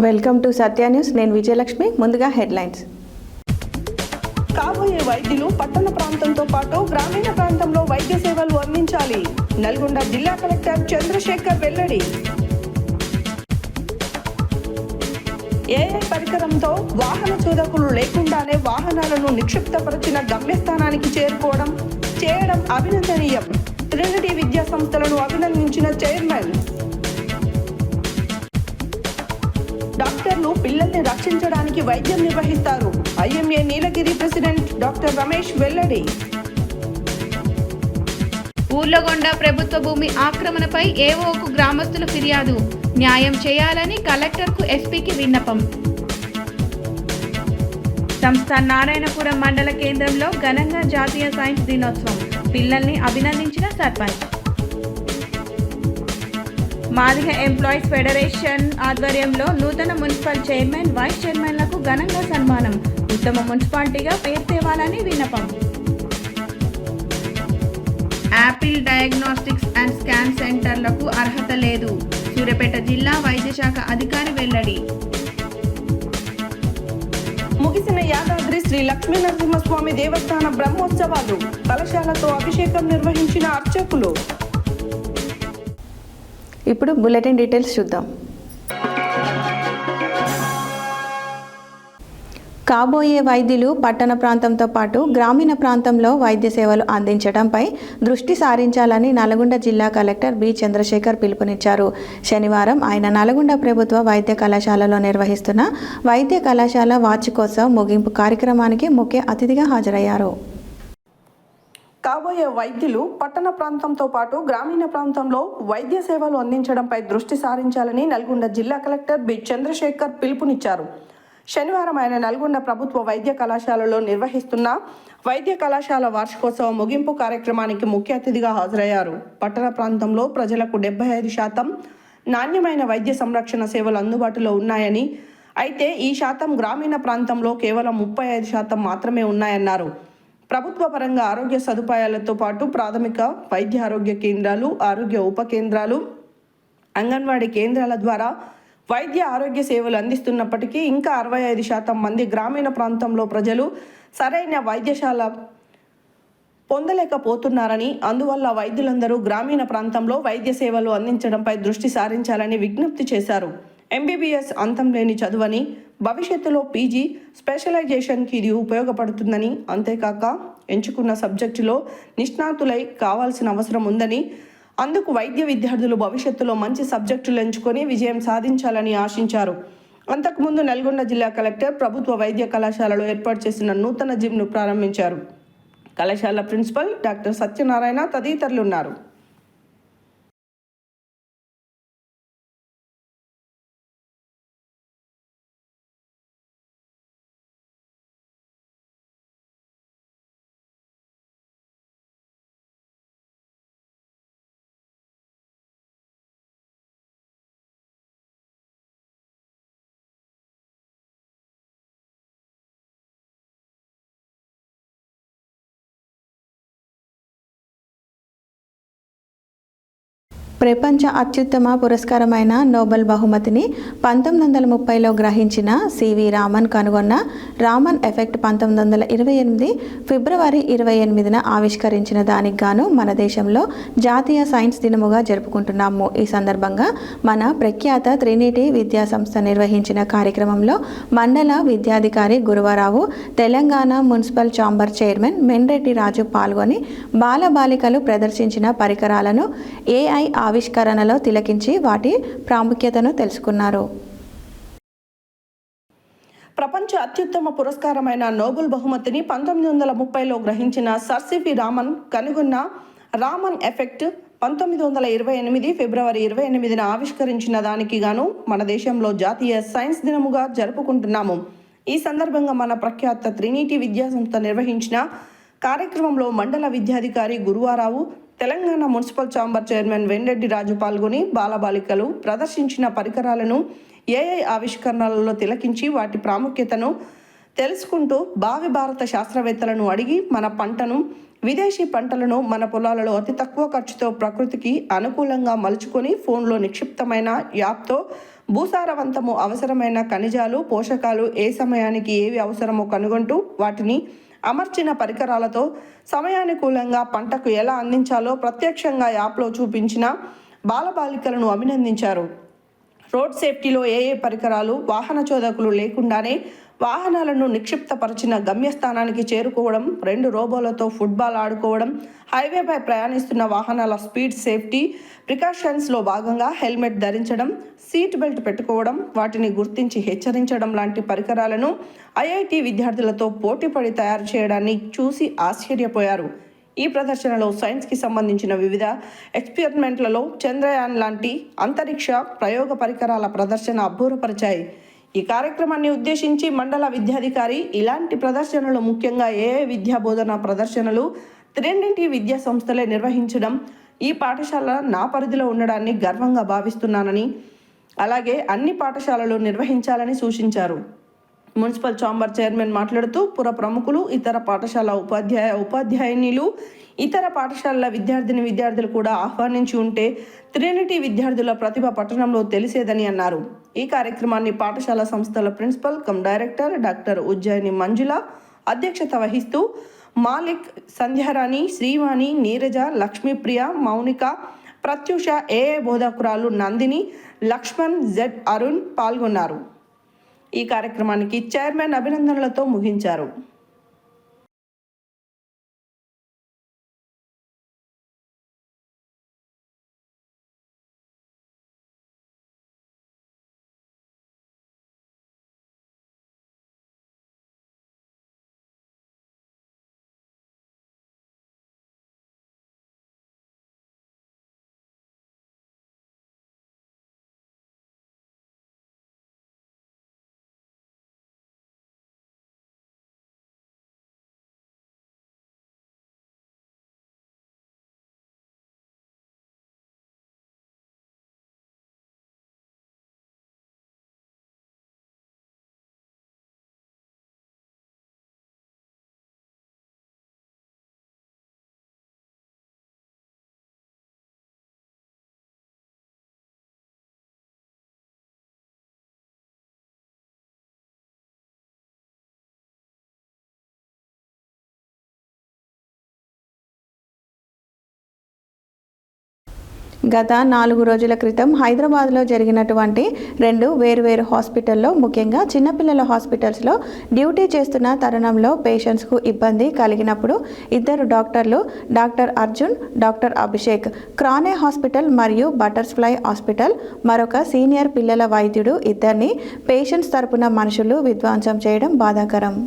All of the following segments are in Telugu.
Welcome to Satya news. నేను విజయలక్ష్మి. ముందుగా హెడ్లైన్స్. కాబోయే వైద్యులు పట్టణ ప్రాంతంతో పాటు గ్రామీణ ప్రాంతంలో వైద్య సేవలు అందించాలి. నల్గొండ జిల్లా కలెక్టర్ చంద్రశేఖర్ వెల్లడి. ఏఐ పరికరంతో వాహన చోదకులు లేకుండానే వాహనాలను నిక్షిప్తపరిచిన గమ్యస్థానానికి చేయడం అభినందనీయం. ట్రినిటీ విద్యా సంస్థలను అభినందించిన చైర్మన్. డాక్టర్లు పిల్లల్ని రక్షించడానికి వైద్యం నిర్వహిస్తారు. ఐఎంఏ నీలగిరి ప్రెసిడెంట్ డాక్టర్ రమేష్ వెల్లడి. ఊర్లగొండ ప్రభుత్వ భూమి ఆక్రమణపై ఏఓకు గ్రామస్తుల ఫిర్యాదు. న్యాయం చేయాలని కలెక్టర్కు ఎస్పీకి విన్నపం. సంస్థ నారాయణపురం మండల కేంద్రంలో ఘనంగా జాతీయ సైన్స్ దినోత్సవం. పిల్లల్ని అభినందించిన సర్పంచ్. మాదిగ ఎంప్లాయీస్ ఫెడరేషన్ ఆధ్వర్యంలో నూతన మున్సిపల్ చైర్మన్, వైస్ చైర్మన్లకు ఘనంగా సన్మానం. ఉత్తమ మున్సిపాలిటీగా పేరు తేవాలని విన్నపం. యాపిల్ డయాగ్నోస్టిక్స్ అండ్ స్కాన్ సెంటర్లకు అర్హత లేదు. సూర్యాపేట జిల్లా వైద్య శాఖ అధికారి వెల్లడి. ముగిసిన యాదాద్రి శ్రీ లక్ష్మీ నరసింహస్వామి దేవస్థాన బ్రహ్మోత్సవాలు. కలశాలతో అభిషేకం నిర్వహించిన అర్చకులు. ఇప్పుడు బులెటిన్ డీటెయిల్స్ చూద్దాం. కాబోయే వైద్యులు పట్టణ ప్రాంతంతో పాటు గ్రామీణ ప్రాంతంలో వైద్య సేవలు అందించడంపై దృష్టి సారించాలని నల్గొండ జిల్లా కలెక్టర్ బి చంద్రశేఖర్ పిలుపునిచ్చారు. శనివారం ఆయన నల్గొండ ప్రభుత్వ వైద్య కళాశాలలో నిర్వహిస్తున్న వైద్య కళాశాల వార్షికోత్సవ ముగింపు కార్యక్రమానికి ముఖ్య అతిథిగా హాజరయ్యారు. కాబోయే వైద్యులు పట్టణ ప్రాంతంతో పాటు గ్రామీణ ప్రాంతంలో వైద్య సేవలు అందించడంపై దృష్టి సారించాలని నల్గొండ జిల్లా కలెక్టర్ బి చంద్రశేఖర్ పిలుపునిచ్చారు. శనివారం ఆయన నల్గొండ ప్రభుత్వ వైద్య కళాశాలలో నిర్వహిస్తున్న వైద్య కళాశాల వార్షికోత్సవ ముగింపు కార్యక్రమానికి ముఖ్య అతిథిగా హాజరయ్యారు. పట్టణ ప్రాంతంలో ప్రజలకు 75% నాణ్యమైన వైద్య సంరక్షణ సేవలు అందుబాటులో ఉన్నాయని, అయితే ఈ శాతం గ్రామీణ ప్రాంతంలో కేవలం 35% మాత్రమే ఉన్నాయన్నారు. ప్రభుత్వ పరంగా ఆరోగ్య సదుపాయాలతో పాటు ప్రాథమిక వైద్య ఆరోగ్య కేంద్రాలు, ఆరోగ్య ఉప కేంద్రాలు, అంగన్వాడీ కేంద్రాల ద్వారా వైద్య ఆరోగ్య సేవలు అందిస్తున్నప్పటికీ ఇంకా 65% మంది గ్రామీణ ప్రాంతంలో ప్రజలు సరైన వైద్యశాల పొందలేకపోతున్నారని, అందువల్ల వైద్యులందరూ గ్రామీణ ప్రాంతంలో వైద్య సేవలు అందించడంపై దృష్టి సారించాలని విజ్ఞప్తి చేశారు. MBBS అంతం లేని చదువని, భవిష్యత్తులో PG స్పెషలైజేషన్కి ఇది ఉపయోగపడుతుందని, అంతేకాక ఎంచుకున్న సబ్జెక్టులో నిష్ణాతులై కావాల్సిన అవసరం ఉందని, అందుకు వైద్య విద్యార్థులు భవిష్యత్తులో మంచి సబ్జెక్టులు ఎంచుకొని విజయం సాధించాలని ఆశించారు. అంతకుముందు నల్గొండ జిల్లా కలెక్టర్ ప్రభుత్వ వైద్య కళాశాలలో ఏర్పాటు చేసిన నూతన జిమ్ను ప్రారంభించారు. కళాశాల ప్రిన్సిపల్ డాక్టర్ సత్యనారాయణ తదితరులు ఉన్నారు. ప్రపంచ అత్యుత్తమ పురస్కారమైన నోబెల్ బహుమతిని 1930లో గ్రహించిన సివి రామన్ కనుగొన్న రామన్ ఎఫెక్ట్ 1928 ఫిబ్రవరి 28న ఆవిష్కరించిన దానికి గాను మన దేశంలో జాతీయ సైన్స్ దినముగా జరుపుకుంటున్నాము. ఈ సందర్భంగా మన ప్రఖ్యాత ట్రినిటీ విద్యా సంస్థ నిర్వహించిన కార్యక్రమంలో మండల విద్యాధికారి Guruvarao, Telangana municipal chamber chairman మెన్రెడ్డి రాజు పాల్గొని బాలబాలికలు ప్రదర్శించిన పరికరాలను AI ఆవిష్కరణలో తిలకించి వాటి ప్రాముఖ్యతను తెలుసుకున్నారు. ప్రపంచ అత్యుత్తమ పురస్కారమైన నోబెల్ బహుమతిని 1930లో గ్రహించిన సర్ సివి రామన్ కనుగొన్న రామన్ ఎఫెక్ట్ 1928 ఫిబ్రవరి 28న ఆవిష్కరించిన దానికి గాను మన దేశంలో జాతీయ సైన్స్ దినముగా జరుపుకుంటున్నాము. ఈ సందర్భంగా మన ప్రఖ్యాత ట్రినిటీ విద్యా సంస్థ నిర్వహించిన కార్యక్రమంలో మండల విద్యాధికారి Guruvarao, Telangana municipal chamber chairman Venreddy Raju పాల్గొని బాలబాలికలు ప్రదర్శించిన పరికరాలను AI ఆవిష్కరణలలో తిలకించి వాటి ప్రాముఖ్యతను తెలుసుకుంటూ భావి భారత శాస్త్రవేత్తలను అడిగి మన పంటను విదేశీ పంటలను మన పొలాలలో అతి తక్కువ ఖర్చుతో ప్రకృతికి అనుకూలంగా మలుచుకొని ఫోన్లో నిక్షిప్తమైన యాప్తో భూసారవంతము అవసరమైన ఖనిజాలు, పోషకాలు ఏ సమయానికి ఏవి అవసరమో కనుగొంటూ వాటిని అమర్చిన పరికరాలతో సమయానుకూలంగా పంటకు ఎలా అందించాలో ప్రత్యక్షంగా యాప్లో చూపించిన బాలబాలికలను అభినందించారు. రోడ్ సేఫ్టీలో ఏ పరికరాలు, వాహన చోదకులు లేకుండానే వాహనాలను నిక్షిప్తపరిచిన గమ్యస్థానానికి చేరుకోవడం, 2 రోబోలతో ఫుట్బాల్ ఆడుకోవడం, హైవేపై ప్రయాణిస్తున్న వాహనాల స్పీడ్ సేఫ్టీ ప్రికాషన్స్లో భాగంగా హెల్మెట్ ధరించడం, సీట్ బెల్ట్ పెట్టుకోవడం, వాటిని గుర్తించి హెచ్చరించడం లాంటి పరికరాలను ఐఐటి విద్యార్థులతో పోటీపడి తయారు చేయడాన్ని చూసి ఆశ్చర్యపోయారు. ఈ ప్రదర్శనలో సైన్స్కి సంబంధించిన వివిధ ఎక్స్పెరిమెంట్లలో చంద్రయాన్ లాంటి అంతరిక్ష ప్రయోగ పరికరాల ప్రదర్శన అబ్బూరపరిచాయి. ఈ కార్యక్రమాన్ని ఉద్దేశించి మండల విద్యాధికారి ఇలాంటి ప్రదర్శనలు, ముఖ్యంగా ఏఐ విద్యా బోధన ప్రదర్శనలు త్రినిటీ విద్యా సంస్థలే నిర్వహించడం, ఈ పాఠశాల నా పరిధిలో ఉండడాన్ని గర్వంగా భావిస్తున్నానని, అలాగే అన్ని పాఠశాలలు నిర్వహించాలని సూచించారు. మున్సిపల్ ఛాంబర్ చైర్మన్ మాట్లాడుతూ పుర ప్రముఖులు, ఇతర పాఠశాల ఉపాధ్యాయునిలు, ఇతర పాఠశాలల విద్యార్థులు కూడా ఆహ్వానించి ఉంటే త్రినిటీ విద్యార్థుల ప్రతిభ పట్టణంలో తెలిసేదని అన్నారు. ఈ కార్యక్రమాన్ని పాఠశాల సంస్థల ప్రిన్సిపల్ డైరెక్టర్ డాక్టర్ ఉజ్జయిని మంజుల అధ్యక్షత వహిస్తూ మాలిక్, సంధ్యారాణి, శ్రీవాణి, నీరజ, లక్ష్మీప్రియ, మౌనిక, ప్రత్యూష, ఏఏ బోధకురాలు నందిని, లక్ష్మణ్, జెడ్ అరుణ్ పాల్గొన్నారు. ఈ కార్యక్రమానికి చైర్మన్ అభినందనలతో ముగించారు. గత 4 రోజుల క్రితం హైదరాబాద్లో జరిగినటువంటి 2 వేర్వేరు హాస్పిటల్లో, ముఖ్యంగా చిన్నపిల్లల హాస్పిటల్స్లో డ్యూటీ చేస్తున్న తరుణంలో పేషెంట్స్కు ఇబ్బంది కలిగినప్పుడు 2 డాక్టర్లు, డాక్టర్ అర్జున్, డాక్టర్ అభిషేక్, క్రానే హాస్పిటల్ మరియు బటర్ఫ్లై హాస్పిటల్ మరొక సీనియర్ పిల్లల వైద్యుడు ఇద్దరిని పేషెంట్స్ తరపున మనుషులు విధ్వంసం చేయడం బాధాకరం.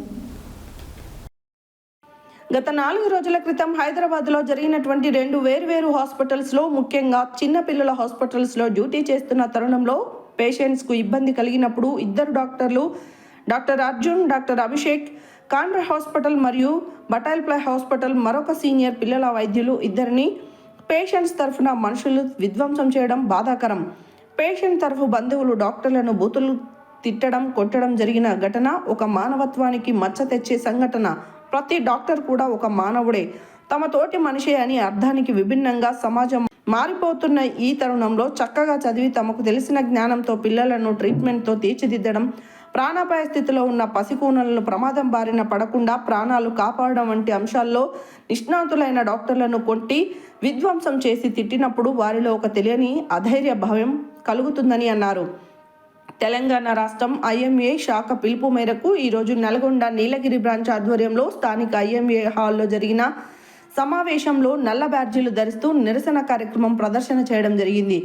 గత 4 రోజుల క్రితం హైదరాబాద్లో జరిగినటువంటి 2 వేర్వేరు హాస్పిటల్స్లో, ముఖ్యంగా చిన్నపిల్లల హాస్పిటల్స్లో డ్యూటీ చేస్తున్న తరుణంలో పేషెంట్స్కు ఇబ్బంది కలిగినప్పుడు 2 డాక్టర్లు, డాక్టర్ అర్జున్, డాక్టర్ అభిషేక్, కాన్రా హాస్పిటల్ మరియు బటర్ఫ్లై హాస్పిటల్ మరొక సీనియర్ పిల్లల వైద్యులు ఇద్దరిని పేషెంట్స్ తరఫున మనుషులు విధ్వంసం చేయడం బాధాకరం. పేషెంట్ తరఫు బంధువులు డాక్టర్లను బూతులు తిట్టడం, కొట్టడం జరిగిన ఘటన ఒక మానవత్వానికి మచ్చ తెచ్చే సంఘటన. ప్రతి డాక్టర్ కూడా ఒక మానవుడే, తమ తోటి మనిషి అని అర్థానికి విభిన్నంగా సమాజం మారిపోతున్న ఈ తరుణంలో చక్కగా చదివి తమకు తెలిసిన జ్ఞానంతో పిల్లలను ట్రీట్మెంట్తో తీర్చిదిద్దడం, ప్రాణాపాయ స్థితిలో ఉన్న పసికూనలను ప్రమాదం బారిన పడకుండా ప్రాణాలు కాపాడడం వంటి అంశాల్లో నిష్ణాతులైన డాక్టర్లను కొట్టి విధ్వంసం చేసి తిట్టినప్పుడు వారిలో ఒక తెలియని అధైర్య భయం కలుగుతుందని అన్నారు. తెలంగాణ రాష్ట్రం ఐఎంఏ శాఖ పిలుపు మేరకు ఈరోజు నల్గొండ నీలగిరి బ్రాంచ్ ఆధ్వర్యంలో స్థానిక ఐఎంఏ హాల్లో జరిగిన సమావేశంలో నల్ల బ్యాడ్జీలు ధరిస్తూ నిరసన కార్యక్రమం ప్రదర్శన చేయడం జరిగింది.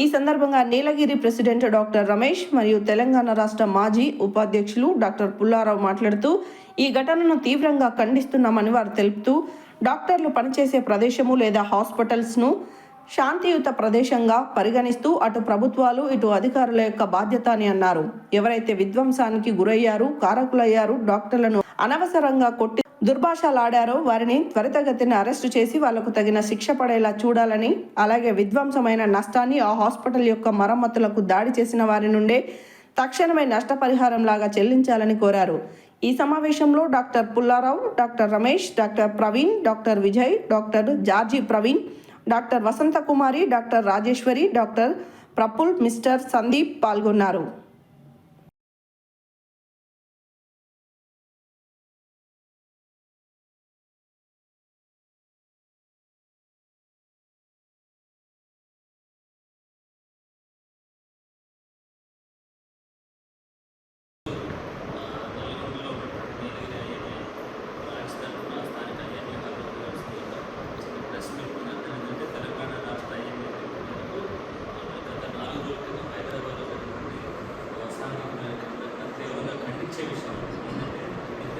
ఈ సందర్భంగా నీలగిరి ప్రెసిడెంట్ డాక్టర్ రమేష్ మరియు తెలంగాణ రాష్ట్ర మాజీ ఉపాధ్యక్షులు డాక్టర్ పుల్లారావు మాట్లాడుతూ ఈ ఘటనను తీవ్రంగా ఖండిస్తున్నామని వారు తెలుపుతూ డాక్టర్లు పనిచేసే ప్రదేశము లేదా హాస్పిటల్స్ను శాంతియుత ప్రదేశంగా పరిగణిస్తూ అటు ప్రభుత్వాలు ఇటు అధికారుల యొక్క బాధ్యత అని అన్నారు. ఎవరైతే విధ్వంసానికి గురయ్యారు, కారకులయ్యారు, డాక్టర్లను అనవసరంగా కొట్టి దుర్భాషలాడారో వారిని త్వరితగతిన అరెస్టు చేసి వాళ్లకు తగిన శిక్ష పడేలా చూడాలని, అలాగే విధ్వంసమైన నష్టాన్ని ఆ హాస్పిటల్ యొక్క మరమ్మతులకు దాడి చేసిన వారి నుండే తక్షణమే నష్టపరిహారం లాగా చెల్లించాలని కోరారు. ఈ సమావేశంలో doctor Pullarao, doctor Ramesh, doctor Praveen, doctor Vijay, doctor George Praveen, doctor Vasanthakumari, doctor Rajeshwari, doctor Praful, mister Sandeep పాల్గొన్నారు.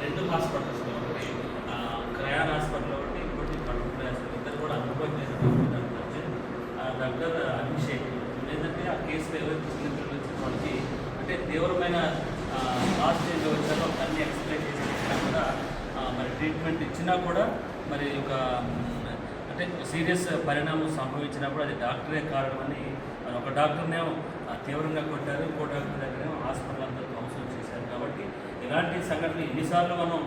రెండు హాస్పిటల్స్ ఒకటి క్రయాన్ హాస్పిటల్ ఒకటి ఇంకోటి బటర్ఫ్లై హాస్పిటల్ ఇద్దరు కూడా అనుభవం చేసిన డాక్టర్ అభిషేక్ ఏంటంటే ఆ కేసులో ఎవరైతే చిన్నపిల్లలు వచ్చిన వాళ్ళకి అంటే తీవ్రమైన లాస్ట్ స్టేజ్లో వచ్చారో అన్ని ఎక్స్ప్లెయిన్ చేసినా కూడా మరి ట్రీట్మెంట్ ఇచ్చినా కూడా మరి ఒక అంటే సీరియస్ పరిణామం సంభవించినప్పుడు అది డాక్టరే కారణమని మరి ఒక డాక్టర్నేమో తీవ్రంగా కొట్టారు, ఇంకో డాక్టర్ దగ్గరేమో హాస్పిటల్ అందరూ కౌన్సిల్ చేశారు. కాబట్టి ఇలాంటి సంఘటనలు ఎన్నిసార్లు మనం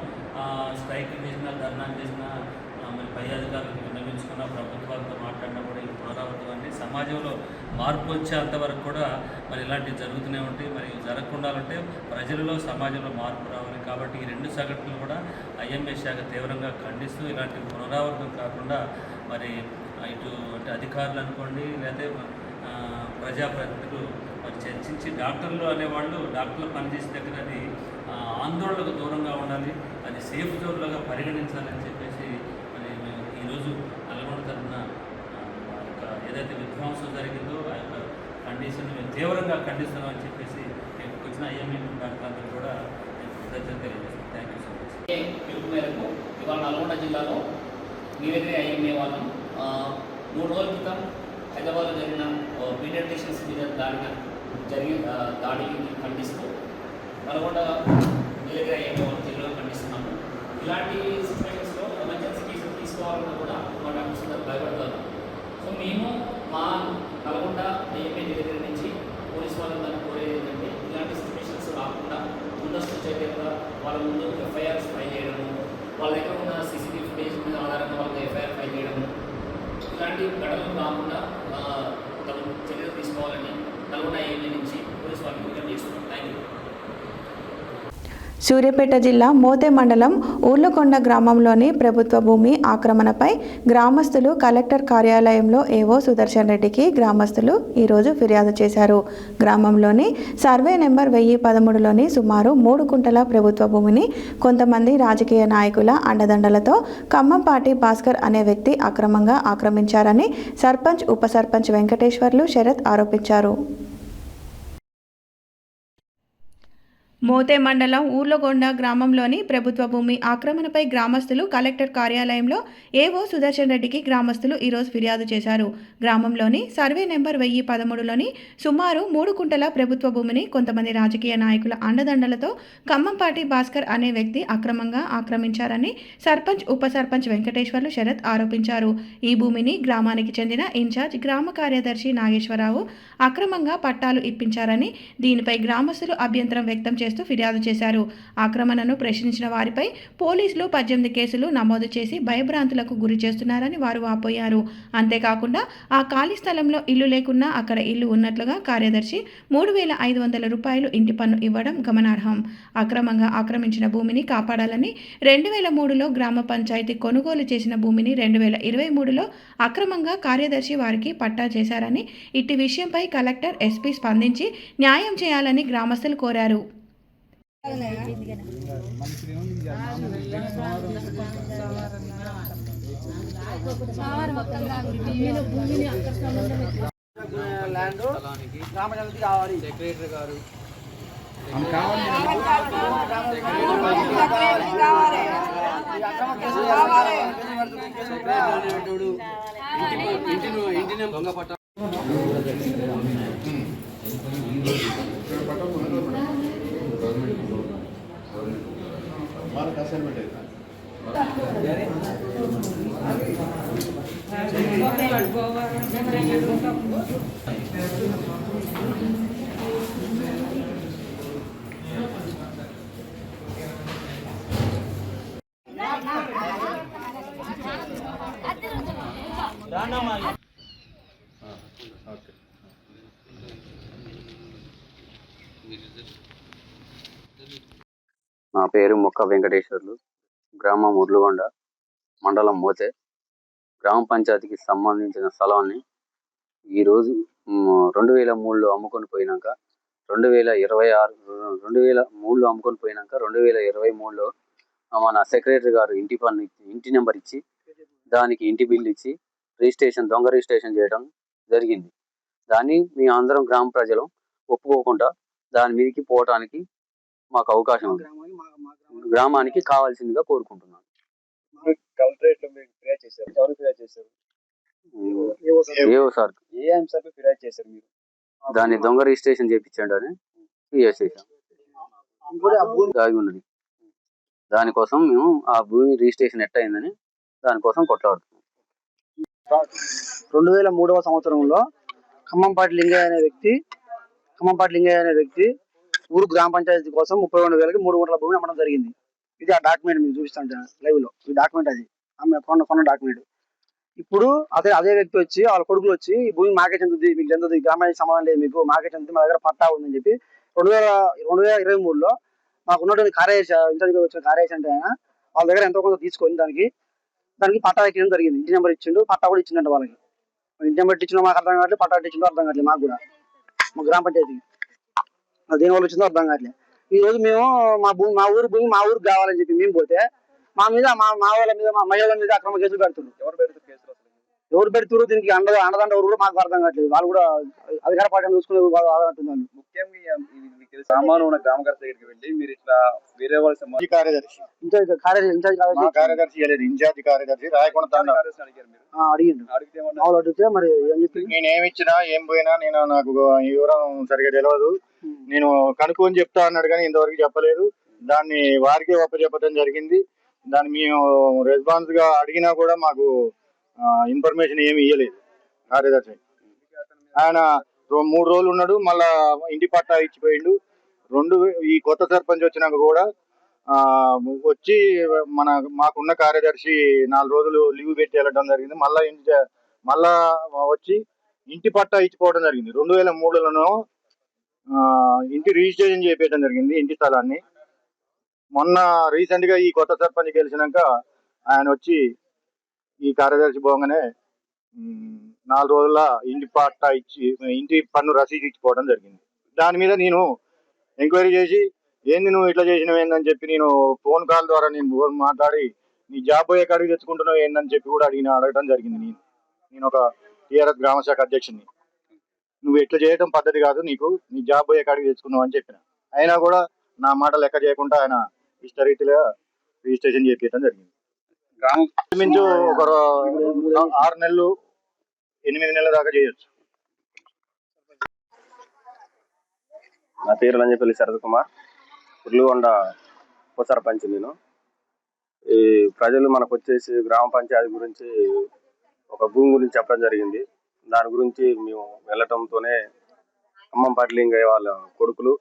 స్ట్రైక్ చేసినా, ధర్నా చేసినా, మరి పై అధికారులకు విన్నవించుకున్న ప్రభుత్వాలతో మాట్లాడినా కూడా ఈ పునరావృతం అంటే సమాజంలో మార్పు వచ్చేంతవరకు కూడా మరి ఇలాంటివి జరుగుతూనే ఉంటాయి. మరి జరగకుండా ఉంటే ప్రజలలో సమాజంలో మార్పు రావాలి. కాబట్టి ఈ రెండు సంఘటనలు కూడా ఐఎంఏ శాఖ తీవ్రంగా ఖండిస్తూ ఇలాంటి పునరావృతం కాకుండా మరి ఇటు అంటే అధికారులు అనుకోండి లేకపోతే ప్రజాప్రతినిధులు మరి చర్చించి డాక్టర్లు అనేవాళ్ళు డాక్టర్లు పనిచేసే దగ్గర అది ఆందోళనకు దూరంగా ఉండాలి, అది సేఫ్ జోన్లుగా పరిగణించాలని చెప్పేసి మరి మేము ఈరోజు నల్గొండ తరఫున ఏదైతే విధ్వంసం జరిగిందో ఆ యొక్క కండిషన్ మేము తీవ్రంగా ఖండిస్తున్నామని చెప్పేసి ఇక్కడికి వచ్చిన ఐఎంఏ డాక్టర్లందరూ కూడా నేను కృతజ్ఞత తెలియజేస్తాను. Thank you so much. పిలుపు మేరకు ఇవాళ నల్గొండ జిల్లాలో నీలగిరి ఐఎంఏ వాళ్ళం 3 రోజుల క్రితం హైదరాబాద్లో జరిగిన పీడియాట్రిషియన్స్ మీద దాడిని ఖండిస్తూ నల్గొండ నీలగిరి ఐఎంఏ వాళ్ళు తెలుగులో ఖండిస్తున్నాము. ఇలాంటి సిచ్యువేషన్స్లో ఎమర్జెన్సీ కేసులు తీసుకోవాలన్నా కూడా మా డాక్టర్స్ భయపడతారు. సో మేము మా నల్గొండ ఐఎంఏ నీలగిరి నుంచి పోలీస్ వాళ్ళందరినీ కోరేది ఏంటంటే ఇలాంటి సిచ్యువేషన్స్ రాకుండా ముందస్తు చర్యగా వాళ్ళ ముందు ఎఫ్ఐఆర్స్ ఫైల్ చేయడము, వాళ్ళ దగ్గర ఉన్న సీసీటీవీ ఫుటేజ్ మీద ఆధారంగా వాళ్ళకి ఎఫ్ఐఆర్ ఫైల్ చేయడము, ఇలాంటి ఘటనలు రాకుండా చర్యలు తీసుకోవాలని నల్గొండ ఐఎంఏ నుంచి పోలీస్ వాళ్ళకి విజ్ఞప్తి చేస్తున్నాం. Thank you. సూర్యాపేట జిల్లా మోతే మండలం ఊర్లకొండ గ్రామంలోని ప్రభుత్వ భూమి ఆక్రమణపై గ్రామస్తులు కలెక్టర్ కార్యాలయంలో ఏవో సుదర్శన్ రెడ్డికి గ్రామస్తులు ఈరోజు ఫిర్యాదు చేశారు. గ్రామంలోని సర్వే నెంబర్ 1013లోని సుమారు 3 కుంటల ప్రభుత్వ భూమిని కొంతమంది రాజకీయ నాయకుల అండదండలతో ఖమ్మంపాటి భాస్కర్ అనే వ్యక్తి అక్రమంగా ఆక్రమించారని సర్పంచ్, ఉప సర్పంచ్ వెంకటేశ్వర్లు, శరత్ ఆరోపించారు. మోతే మండలం ఊర్లకొండ గ్రామంలోని ప్రభుత్వ భూమి ఆక్రమణపై గ్రామస్తులు కలెక్టర్ కార్యాలయంలో ఏవో సుదర్శన్ రెడ్డికి గ్రామస్తులు ఈరోజు ఫిర్యాదు చేశారు. గ్రామంలోని సర్వే నెంబర్ 1013లోని సుమారు 3 కుంటల ప్రభుత్వ భూమిని కొంతమంది రాజకీయ నాయకుల అండదండలతో ఖమ్మంపాటి భాస్కర్ అనే వ్యక్తి అక్రమంగా ఆక్రమించారని సర్పంచ్, ఉప సర్పంచ్ వెంకటేశ్వర్లు, శరత్ ఆరోపించారు. ఈ భూమిని గ్రామానికి చెందిన ఇన్ఛార్జ్ గ్రామ కార్యదర్శి నాగేశ్వరరావు అక్రమంగా పట్టాలు ఇప్పించారని, దీనిపై గ్రామస్తులు అభ్యంతరం వ్యక్తం చేస్తూ ఫిర్యాదు చేశారు. ఆక్రమణను ప్రశ్నించిన వారిపై పోలీసులు 18 కేసులు నమోదు చేసి భయభ్రాంతులకు గురి చేస్తున్నారని వారు వాపోయారు. అంతేకాకుండా ఆ ఖాళీ స్థలంలో ఇల్లు లేకున్నా అక్కడ ఇల్లు ఉన్నట్లుగా కార్యదర్శి 3500 రూపాయలు ఇంటి పన్ను ఇవ్వడం గమనార్హం. అక్రమంగా ఆక్రమించిన భూమిని కాపాడాలని 2003లో గ్రామ పంచాయతీ కొనుగోలు చేసిన భూమిని 2023లో అక్రమంగా కార్యదర్శి వారికి పట్టా చేశారని, ఇట్టి విషయంపై కలెక్టర్, ఎస్పీ స్పందించి న్యాయం చేయాలని గ్రామస్తులు కోరారు. ల్యాండ్ గ్రామపంచాయతీ కావాలి, సెక్రటరీ గారు ఇంటిని దొంగ పట్ట నా పేరు మొక్క వెంకటేశ్వర్లు, గ్రామం ఉర్లుగొండ, మండలం మోతే. గ్రామ పంచాయతీకి సంబంధించిన స్థలాన్ని ఈరోజు 2003లో అమ్ముకొని పోయినాక 2023లో అమ్ముకొని పోయినాక 2023లో మన సెక్రటరీ గారు ఇంటి నెంబర్ ఇచ్చి దానికి ఇంటి బిల్లు ఇచ్చి దొంగ రిజిస్ట్రేషన్ చేయడం జరిగింది. దాన్ని మీ అందరం గ్రామ ప్రజలు ఒప్పుకోకుండా దాని మీదకి పోవటానికి మాకు అవకాశం ఉంది. గ్రామానికి కావాల్సిందిగా కోరుకుంటున్నాను. కలెక్టరేట్ లో మీరు ఫిర్యాదు చేశారు. ఎవరు ఫిర్యాదు చేశారు? ఏవో సార్ ఏ అంశాలకు ఫిర్యాదు చేశారు మీరు? దాన్ని దొంగ రిజిస్ట్రేషన్ చేయించండి అని ఫిర్యాదు చేశాం. దాగి ఉన్నది. దానికోసం మేము ఆ భూమి రిజిస్ట్రేషన్ ఎట్ట అయిందని దానికోసం కొట్లాడుతున్నాం. 2003వ సంవత్సరంలో ఖమ్మంపాటి లింగయ్య అనే వ్యక్తి ఊరు గ్రామ పంచాయతీ కోసం 32,000కి 3 గుంటల భూమిని అమ్మడం జరిగింది. ఇది ఆ డాక్యుమెంట్ మీకు చూపిస్తాను లైవ్ లో. ఈ డాక్యుమెంట్ అది కొన్న డాక్యుమెంట్. ఇప్పుడు అదే వ్యక్తి వచ్చి వాళ్ళ కొడుకులు వచ్చి ఈ భూమి మాకే చెందుతుంది, మీకు చెందుతుంది, గ్రామానికి సంబంధం లేదు, మీకు మాకే చెందుతుంది, మా దగ్గర పట్టా ఉందని చెప్పి 2023లో మాకు ఉన్నటువంటి కార్యదర్శి ఇన్ఛార్జ్గా వచ్చిన కార్యదర్శి అంటే ఆయన వాళ్ళ దగ్గర ఎంతో కొంత తీసుకొని దానికి పట్టా ఎక్కడం జరిగింది. ఇంటి నెంబర్ ఇచ్చిండు, పట్టా కూడా ఇచ్చిందంట వాళ్ళకి. ఇంటి నెంబర్ ఇచ్చిండో మాకు అర్థం కావట్లేదు, పట్టా ఇచ్చిండో అర్థం కావట్లేదు మాకు కూడా, మా గ్రామ పంచాయతీకి. దేని వల్ల వచ్చిందో అర్థం కావట్లేదు. ఈ రోజు మేము మా ఊరు భూమి మా ఊరికి కావాలని చెప్పి మేము పోతే మా మీద మా వాళ్ళ మీద మా మహిళల మీద అక్రమ కేసులు పెడుతున్నారు. ఎవరు పెడుతున్నారు దీనికి అండదండ ఎవరు కూడా మాకు అర్థం కావట్లేదు. వాళ్ళు కూడా అధికార పార్టీని చూసుకునే అంటున్నారు. ముఖ్యంగా సామాను ఉన్న గ్రామకర్త దగ్గరికి వెళ్ళి మీరు ఇట్లా వేరే వాళ్ళ కార్యదర్శి ఇన్ఛార్జ్ కార్యదర్శి రాయకుండా అడిగితే మరి నేను ఏమి ఇచ్చినా ఏం పోయినా నాకు వివరం సరిగా తెలియదు, నేను కనుక్కొని చెప్తా అన్నాడు కానీ ఇంతవరకు చెప్పలేదు. దాన్ని వారికి ఒప్పచెప్పడం జరిగింది. దాన్ని మేము రెస్పాన్స్ గా అడిగినా కూడా మాకు ఇన్ఫర్మేషన్ ఏమి ఇవ్వలేదు కార్యదర్శి. ఆయన 3 రోజులు ఉన్నాడు, మళ్ళా ఇంటి పట్టా ఇచ్చిపోయిండు. ఈ కొత్త సర్పంచ్ వచ్చినాక కూడా వచ్చి మాకున్న కార్యదర్శి 4 రోజులు లీవ్ పెట్టి వెళ్ళడం జరిగింది. మళ్ళా వచ్చి ఇంటి పట్టా ఇచ్చిపోవడం జరిగింది. 2003లోనూ ఇంటి రిజిస్ట్రేషన్ చేయించడం జరిగింది ఇంటి స్థలాన్ని. మొన్న రీసెంట్ గా ఈ కొత్త సర్పంచ్ గెలిచినాక ఆయన వచ్చి ఈ కార్యదర్శి పోగానే 4 రోజుల ఇంటి పట్టా ఇచ్చి ఇంటి పన్ను రసీదు ఇచ్చిపోవడం జరిగింది. దాని మీద నేను ఎంక్వైరీ చేసి ఏంది నువ్వు ఇట్లా చేసినవి ఏందని చెప్పి నేను ఫోన్ కాల్ ద్వారా నేను మాట్లాడి నీ జాబ్ పోయే కాడికి తెచ్చుకుంటున్నావు ఏందని చెప్పి కూడా అడగడం జరిగింది. నేను ఒక టీఆర్ఎస్ గ్రామ శాఖ అధ్యక్షుడిని. నువ్వు ఎట్లా చేయడం పద్ధతి కాదు, నీ జాబ్ పోయే కాడికి తెచ్చుకున్నావు అని చెప్పిన. అయినా కూడా నా మాట లెక్క చేయకుండా ఆయన ఇష్టరీతిగా రిజిస్ట్రేషన్ చేయించడం జరిగింది. మించు ఒక 6 నెలలు 8 నెలల దాకా చేయొచ్చు. నా పేరు లంజపల్లి శరత్ కుమార్, ఉర్లుగొండ ఉప సర్పంచ్. నేను ఈ ప్రజలు మనకు వచ్చేసి గ్రామ పంచాయతీ గురించి ఒక భూమి గురించి చెప్పడం జరిగింది. దాని గురించి మేము వెళ్ళటంతోనే ఖమ్మంపాటి లింగయ్య వాళ్ళ కొడుకులు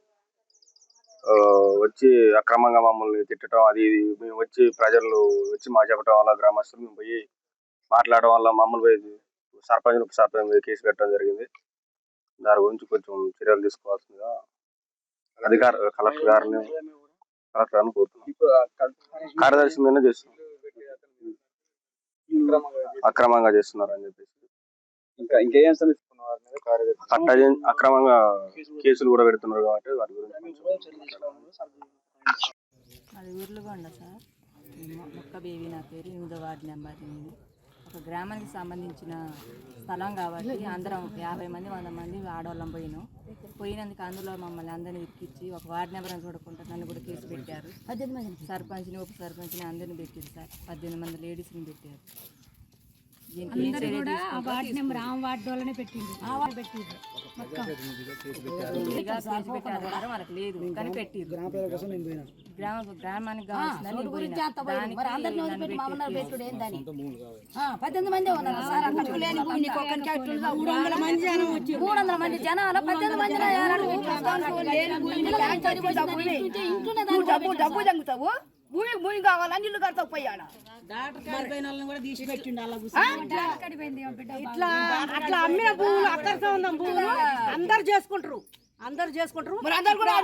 వచ్చి అక్రమంగా మమ్మల్ని తిట్టడం, అది మేము వచ్చి ప్రజలు వచ్చి మా చెప్పడం వల్ల గ్రామస్తులు మేము పోయి మాట్లాడడం వల్ల మమ్మల్ని పోయి సర్పంచ్ ఉప సర్పంచ్ మీద కేసు పెట్టడం జరిగింది. దాని గురించి కొంచెం చర్యలు తీసుకోవాల్సిందిగా కలెక్టర్ గారిని కోరుతున్నాం. కార్యదర్శి మీద చేస్తున్నాం, అక్రమంగా చేస్తున్నారు అని చెప్పేసి అక్రమంగా కేసులు కూడా పెడుతున్నారు కాబట్టి వాటి గురించి అది ఉర్లుగొండ సార్. మొక్క బేబీ నా పేరు, 8వ వార్డు నెంబర్ 8. ఒక గ్రామానికి సంబంధించిన స్థలం కాబట్టి అందరం 50 మంది 100 మంది ఆడవాళ్ళం పోయినందుకు అందులో మమ్మల్ని అందరినీ ఎక్కించి ఒక వార్డు నెంబర్ అని చూడకుండా నన్ను కూడా కేసు పెట్టారు. 18 మంది సర్పంచ్ని ఉప సర్పంచ్ని అందరినీ పెట్టారు సార్. 18 మంది లేడీస్ని పెట్టారు. వాళ్ళకి లేదు కానీ పెట్టిరు. గ్రామానికి డబ్బు జంగుతావు భూమి కావాలని ఇల్లు కడతావు పోయాడ ఇట్లా అట్లా అమ్మిన భూములు అక్కడితో ఉన్న భూములు అందరు చేసుకుంటారు మరి అందరు కూడా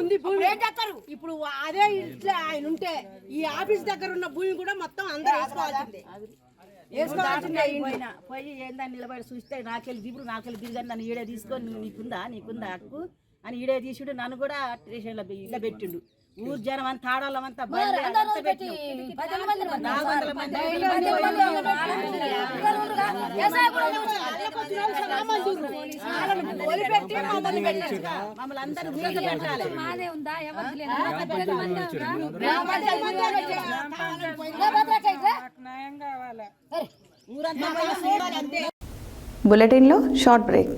ఉంది భూమి ఇప్పుడు అదే ఇట్లా ఆయన ఉంటే ఈ ఆఫీస్ దగ్గర ఉన్న భూమి కూడా మొత్తం అందరు వేసుకోవాల్సిందే పోయి ఏందని నిలబడి చూస్తే నాకెళ్ళి దిగుదని నన్ను ఈడే తీసుకొని నీకుందా హక్కు అని ఈడే తీసుడు నన్ను కూడా స్టేషన్లో ఇలా పెట్టిండు ఊరు జనం అంతా ఆడాలంతా మమ్మల్ని అందరూ పెట్టాలి. బులెటిన్లో short break.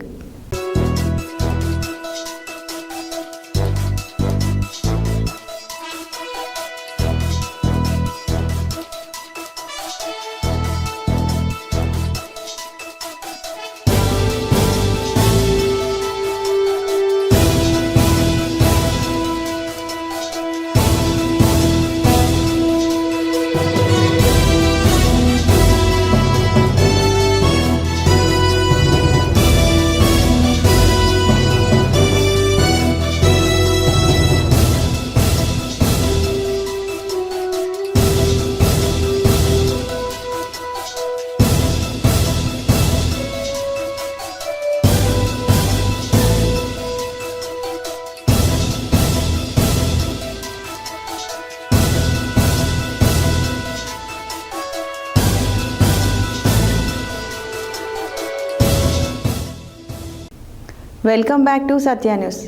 Welcome back to Satya news.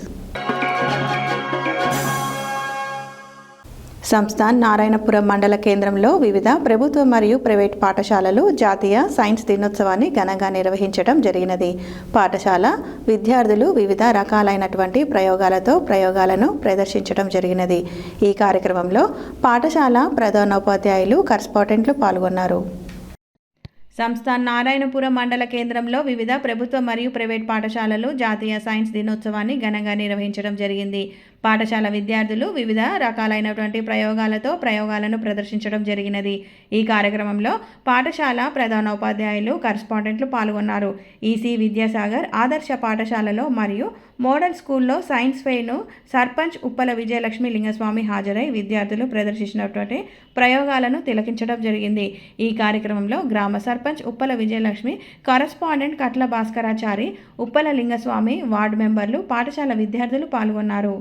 Samsthan Narayanapuram మండల కేంద్రంలో వివిధ ప్రభుత్వ మరియు ప్రైవేట్ పాఠశాలలు జాతీయ సైన్స్ దినోత్సవాన్ని ఘనంగా నిర్వహించడం జరిగినది. పాఠశాల విద్యార్థులు వివిధ రకాలైనటువంటి ప్రయోగాలను ప్రదర్శించడం జరిగినది. ఈ కార్యక్రమంలో పాఠశాల ప్రధానోపాధ్యాయులు కరస్పాండెంట్లు పాల్గొన్నారు. సంస్థాన్ నారాయణపురం మండల కేంద్రంలో వివిధ ప్రభుత్వ మరియు ప్రైవేట్ పాఠశాలలు జాతీయ సైన్స్ దినోత్సవాన్ని ఘనంగా నిర్వహించడం జరిగింది. పాఠశాల విద్యార్థులు వివిధ రకాలైనటువంటి ప్రయోగాలను ప్రదర్శించడం జరిగినది. ఈ కార్యక్రమంలో పాఠశాల ప్రధానోపాధ్యాయులు కరస్పాండెంట్లు పాల్గొన్నారు. ఈసీ విద్యాసాగర్ ఆదర్శ పాఠశాలలో మరియు మోడల్ స్కూల్లో సైన్స్ ఫెయిర్ను సర్పంచ్ ఉప్పల విజయలక్ష్మి లింగస్వామి హాజరై విద్యార్థులు ప్రదర్శించినటువంటి ప్రయోగాలను తిలకించడం జరిగింది. ఈ కార్యక్రమంలో గ్రామ సర్పంచ్ ఉప్పల విజయలక్ష్మి, కరస్పాండెంట్ కట్ల భాస్కరాచారి, ఉప్పల లింగస్వామి, వార్డు మెంబర్లు, పాఠశాల విద్యార్థులు పాల్గొన్నారు.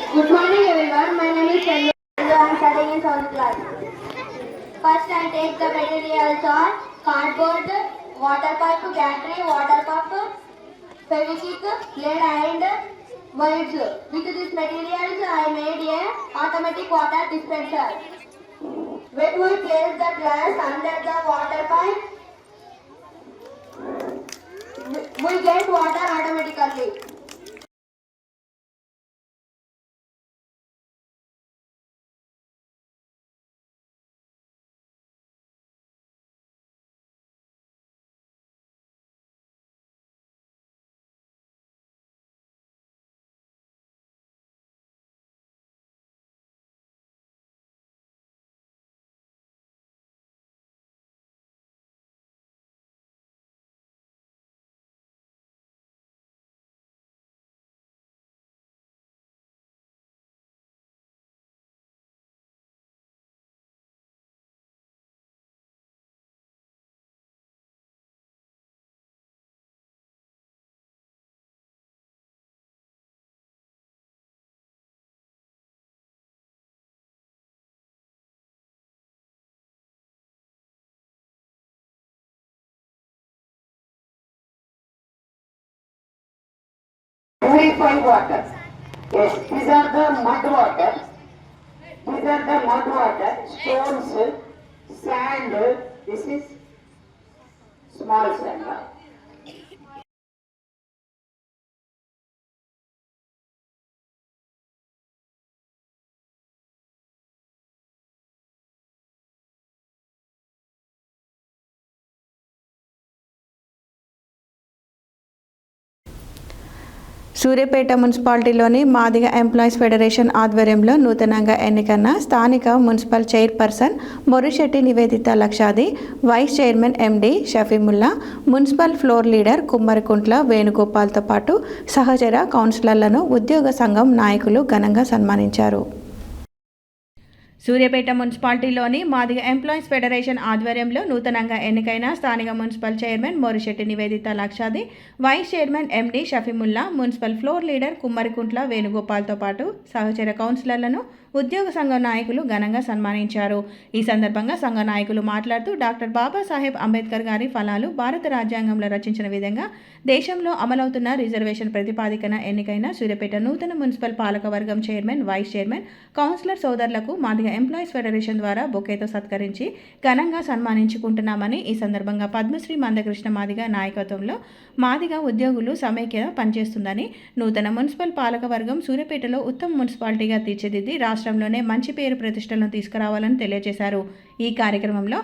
Good morning everyone, my name is Chandra. I am studying in 7th class. First I take the materials are cardboard, water pipe, battery, water pump, fevistick, lead and wires. With these materials I made a automatic water dispenser. When we place the glass under the water pipe, we get water automatically. Purified water. Yes, these are the mud water. These are the mud water. Stones, sand. This is small sand. Suryapet మున్సిపాలిటీలోని మాదిగ ఎంప్లాయీస్ ఫెడరేషన్ ఆధ్వర్యంలో నూతనంగా ఎన్నికైన స్థానిక municipal chairperson Morishetti Nivedita Lakshadi, vice chairman MD Shafeemulla, municipal floor leader Kummarikuntla వేణుగోపాల్తో పాటు సహచర కౌన్సిలర్లను ఉద్యోగ సంఘం నాయకులు ఘనంగా సన్మానించారు. సూర్యాపేట మున్సిపాలిటీలోని మాదిగ ఎంప్లాయీస్ ఫెడరేషన్ ఆధ్వర్యంలో నూతనంగా ఎన్నికైన స్థానిక municipal chairman Morishetti Nivedita Lakshadi, vice chairman MD Shafeemulla, municipal floor leader Kummarikuntla వేణుగోపాల్తో పాటు సహచర కౌన్సిలర్లను ఉద్యోగ సంఘం నాయకులు ఘనంగా సన్మానించారు. ఈ సందర్భంగా సంఘ నాయకులు మాట్లాడుతూ డాక్టర్ బాబాసాహెబ్ అంబేద్కర్ గారి ఫలాలు భారత రాజ్యాంగంలో రచించిన విధంగా దేశంలో అమలవుతున్న రిజర్వేషన్ ప్రతిపాదికన ఎన్నికైన సూర్యాపేట నూతన మున్సిపల్ పాలకవర్గం చైర్మన్, వైస్ చైర్మన్, కౌన్సిలర్ సోదరులకు మాదిగ ఎంప్లాయీస్ ఫెడరేషన్ ద్వారా బొకేతో సత్కరించి ఘనంగా సన్మానించుకుంటున్నామని, ఈ సందర్భంగా పద్మశ్రీ మందకృష్ణ మాదిగ నాయకత్వంలో మాదిగ ఉద్యోగులు సమైక్య పనిచేస్తుందని, నూతన మున్సిపల్ పాలకవర్గం సూర్యాపేటలో ఉత్తమ మున్సిపాలిటీగా తీర్చిదిద్ది రాష్ట్రంలోనే మంచి పేరు ప్రతిష్టలను తీసుకురావాలని తెలియజేశారు. ఈ కార్యక్రమంలో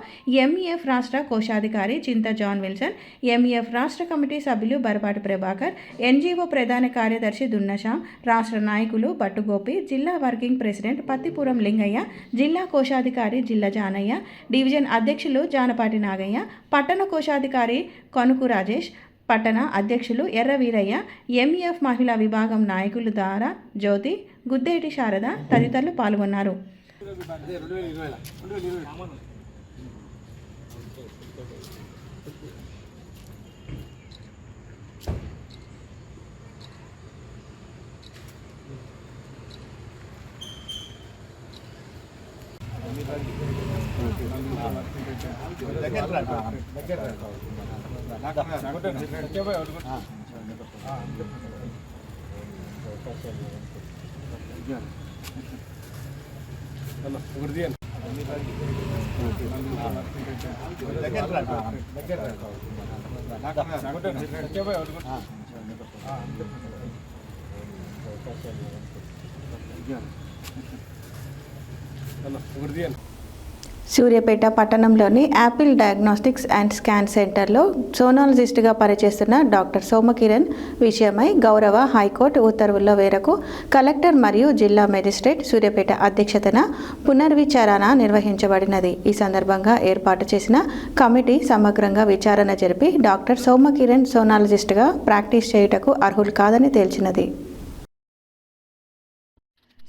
ఎంఈఎఫ్ రాష్ట్ర కోశాధికారి చింత జాన్ విల్సన్, ఎంఈఎఫ్ రాష్ట్ర కమిటీ సభ్యులు బరపాటి ప్రభాకర్, ఎన్జీఓ ప్రధాన కార్యదర్శి దున్నశ్యాం, రాష్ట్ర నాయకులు బట్టుగోపి, జిల్లా వర్కింగ్ ప్రెసిడెంట్ పత్తిపురం లింగయ్య, జిల్లా కోశాధికారి జిల్లా జానయ్య, డివిజన్ అధ్యక్షులు జానపాటి నాగయ్య, పట్టణ కోశాధికారి కనుకు రాజేష్, పట్టణ అధ్యక్షులు ఎర్ర వీరయ్య, ఎంఈఎఫ్ మహిళా విభాగం నాయకులు దారా జ్యోతి, గుద్దేటి శారద తదితరులు పాల్గొన్నారు. సూర్యాపేట పట్టణంలోని యాపిల్ డయాగ్నోస్టిక్స్ అండ్ స్కాన్ సెంటర్లో సోనాలజిస్ట్గా పనిచేస్తున్న డాక్టర్ సోమకిరణ్ విషయమై గౌరవ హైకోర్టు ఉత్తర్వుల మేరకు కలెక్టర్ మరియు జిల్లా మెజిస్ట్రేట్ సూర్యాపేట అధ్యక్షతన పునర్విచారణ నిర్వహించబడినది. ఈ సందర్భంగా ఏర్పాటు చేసిన కమిటీ సమగ్రంగా విచారణ జరిపి డాక్టర్ సోమకిరణ్ సోనాలజిస్ట్గా ప్రాక్టీస్ చేయుటకు అర్హులు కాదని తేల్చినది.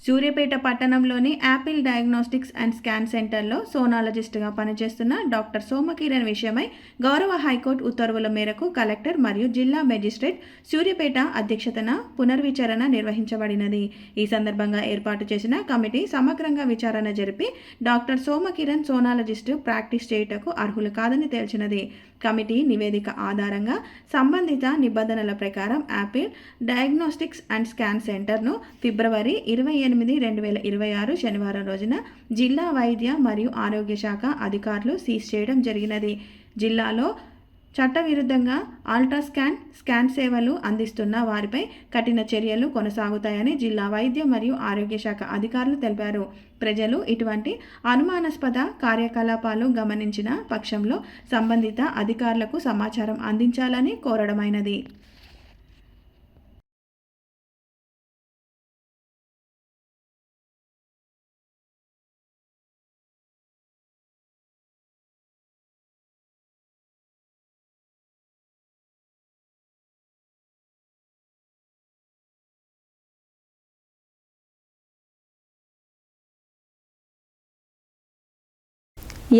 సూర్యాపేట పట్టణంలోని యాపిల్ డయాగ్నోస్టిక్స్ అండ్ స్కాన్ సెంటర్లో సోనాలజిస్ట్గా పనిచేస్తున్న డాక్టర్ సోమకిరణ్ విషయమై గౌరవ హైకోర్టు ఉత్తర్వుల మేరకు కలెక్టర్ మరియు జిల్లా మెజిస్ట్రేట్ సూర్యాపేట అధ్యక్షతన పునర్విచారణ నిర్వహించబడినది. ఈ సందర్భంగా ఏర్పాటు చేసిన కమిటీ సమగ్రంగా విచారణ జరిపి డాక్టర్ సోమకిరణ్ సోనాలజిస్టు ప్రాక్టీస్ చేయుటకు అర్హులు కాదని తేల్చినది. కమిటీ నివేదిక ఆధారంగా సంబంధిత నిబంధనల ప్రకారం యాపిల్ డయాగ్నోస్టిక్స్ అండ్ స్కాన్ సెంటర్ను ఫిబ్రవరి 28, 2026 శనివారం రోజున జిల్లా వైద్య మరియు ఆరోగ్య శాఖ అధికారులు సీజ్ చేయడం జరిగినది. జిల్లాలో చట్టవిరుద్ధంగా స్కాన్ సేవలు అందిస్తున్న వారిపై కఠిన చర్యలు కొనసాగుతాయని జిల్లా వైద్య మరియు ఆరోగ్య శాఖ అధికారులు తెలిపారు. ప్రజలు ఇటువంటి అనుమానాస్పద కార్యకలాపాలు గమనించిన పక్షంలో సంబంధిత అధికారులకు సమాచారం అందించాలని కోరడమైనది.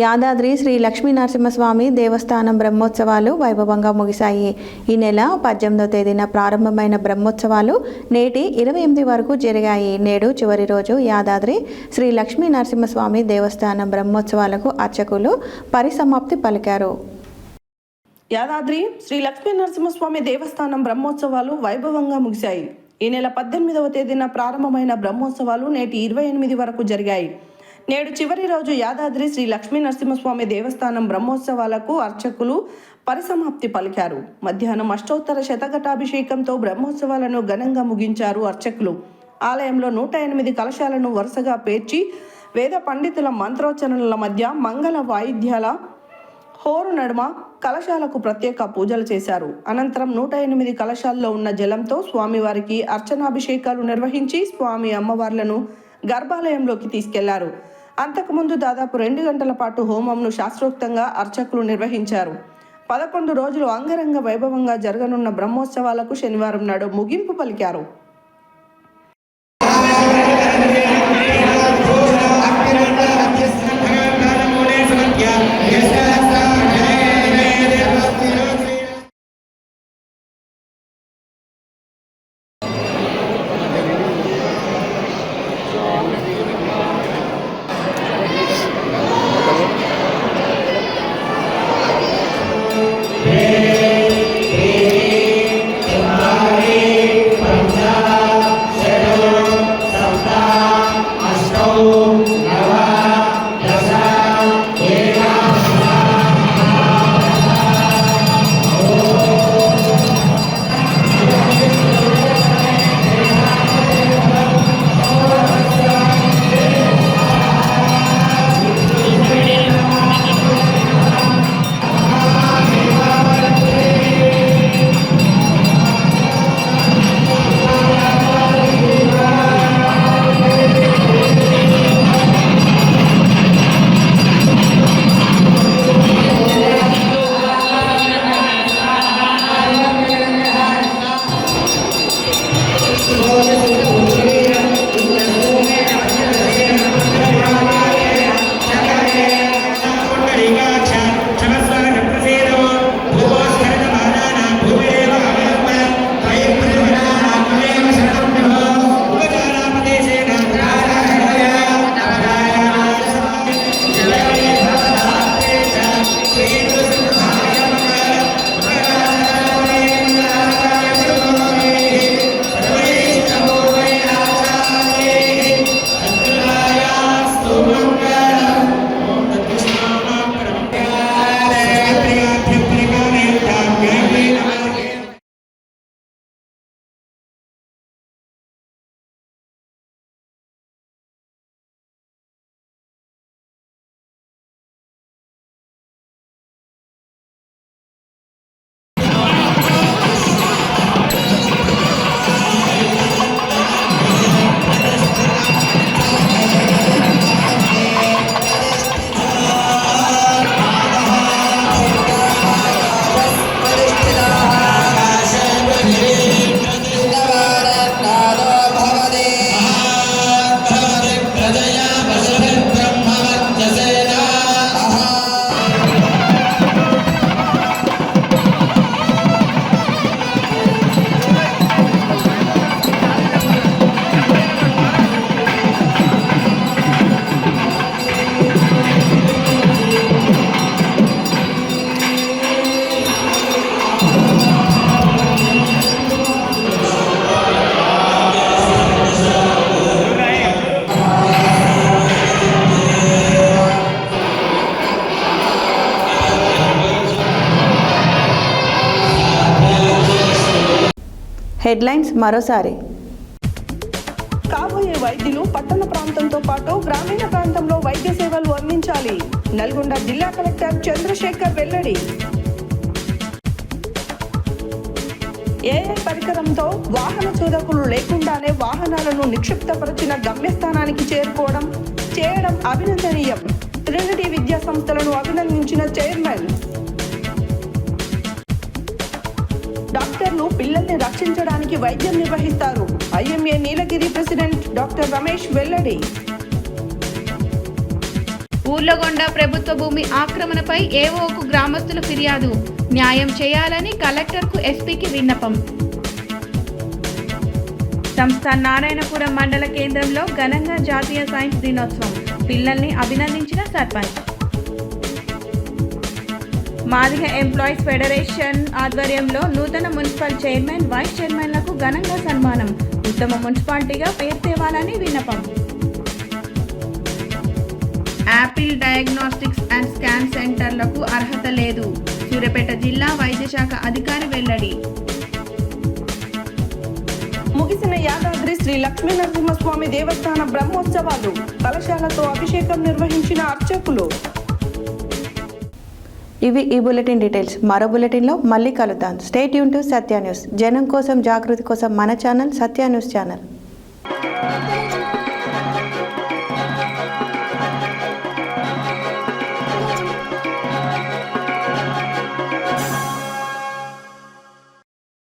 యాదాద్రి శ్రీ లక్ష్మీ నరసింహస్వామి దేవస్థానం బ్రహ్మోత్సవాలు వైభవంగా ముగిశాయి. ఈ నెల 18వ తేదీన ప్రారంభమైన బ్రహ్మోత్సవాలు నేటి 28 వరకు జరిగాయి. నేడు చివరి రోజు యాదాద్రి శ్రీ లక్ష్మీ నరసింహస్వామి దేవస్థానం బ్రహ్మోత్సవాలకు అర్చకులు పరిసమాప్తి పలికారు. యాదాద్రి శ్రీ లక్ష్మీ నరసింహస్వామి దేవస్థానం బ్రహ్మోత్సవాలు వైభవంగా ముగిశాయి. ఈ నెల 18వ తేదీన ప్రారంభమైన బ్రహ్మోత్సవాలు నేటి 28 వరకు జరిగాయి. నేడు చివరి రోజు యాదాద్రి శ్రీ లక్ష్మీ నరసింహస్వామి దేవస్థానం బ్రహ్మోత్సవాలకు అర్చకులు పరిసమాప్తి పలికారు. మధ్యాహ్నం అష్టోత్తర శతఘటాభిషేకంతో బ్రహ్మోత్సవాలను ఘనంగా ముగించారు అర్చకులు. ఆలయంలో 108 కలశాలను వరుసగా పేర్చి వేద పండితుల మంత్రోచ్చరణల మధ్య మంగళ వాయిద్యాల హోరు నడుమ కలశాలకు ప్రత్యేక పూజలు చేశారు. అనంతరం 108 కలశాల్లో ఉన్న జలంతో స్వామివారికి అర్చనాభిషేకాలు నిర్వహించి స్వామి అమ్మవార్లను గర్భాలయంలోకి తీసుకెళ్లారు. అంతకుముందు దాదాపు 2 గంటల పాటు హోమంను శాస్త్రోక్తంగా అర్చకులు నిర్వహించారు. 11 రోజులు అంగరంగ వైభవంగా జరగనున్న బ్రహ్మోత్సవాలకు శనివారం నాడు ముగింపు పలికారు. హెడ్లైన్స్ మరోసారి. కాబోయే వైద్యులు పట్టణ ప్రాంతంతో పాటు గ్రామీణ ప్రాంతంలో వైద్య సేవలు అందించాలి. నల్గొండ జిల్లా కలెక్టర్ చంద్రశేఖర్ వెల్లడి. ఏఐ పరికరంతో వాహన చోదకులు లేకుండానే వాహనాలను నిక్షిప్తపరిచిన గమ్యస్థానానికి చేయడం అభినందనీయం. ట్రినిటీ విద్యా సంస్థలను అభినందించిన చైర్మన్. డాక్టర్లు పిల్లల్ని రక్షించడానికి వైద్యం నిర్వహిస్తారు. ఐఎంఏ నీలగిరి ప్రెసిడెంట్ డాక్టర్ రమేష్ వెల్లడి. ఊర్లగొండ ప్రభుత్వ భూమి ఆక్రమణపై ఏఓకు గ్రామస్తుల ఫిర్యాదు. న్యాయం చేయాలని కలెక్టర్కు ఎస్పీకి విన్నపం. సంస్థ నారాయణపురం మండల కేంద్రంలో ఘనంగా జాతీయ సైన్స్ దినోత్సవం. పిల్లల్ని అభినందించిన సర్పంచ్. మాదిగ ఎంప్లాయీస్ ఫెడరేషన్ ఆధ్వర్యంలో నూతన మున్సిపల్ చైర్మన్, వైస్ చైర్మన్లకు ఘనంగా సన్మానం. ఉత్తమ మున్సిపాలిటీగా పేరు తేవాలని విన్నపం. యాపిల్ డయాగ్నోస్టిక్స్ అండ్ స్కాన్ సెంటర్లకు అర్హత లేదు. సూర్యాపేట జిల్లా వైద్య శాఖ అధికారి వెల్లడి. ముగిసిన యాదాద్రి శ్రీ లక్ష్మీ నరసింహస్వామి దేవస్థాన బ్రహ్మోత్సవాలు. కలశాలతో అభిషేకం నిర్వహించిన అర్చకులు. ఇవి ఈ బులెటిన్ డీటెయిల్స్. మరో బులెటిన్లో మళ్ళీ కలుద్దాం. Stay tune to Satya news. జనం కోసం, జాగృతి కోసం మన ఛానల్ సత్య న్యూస్ ఛానల్.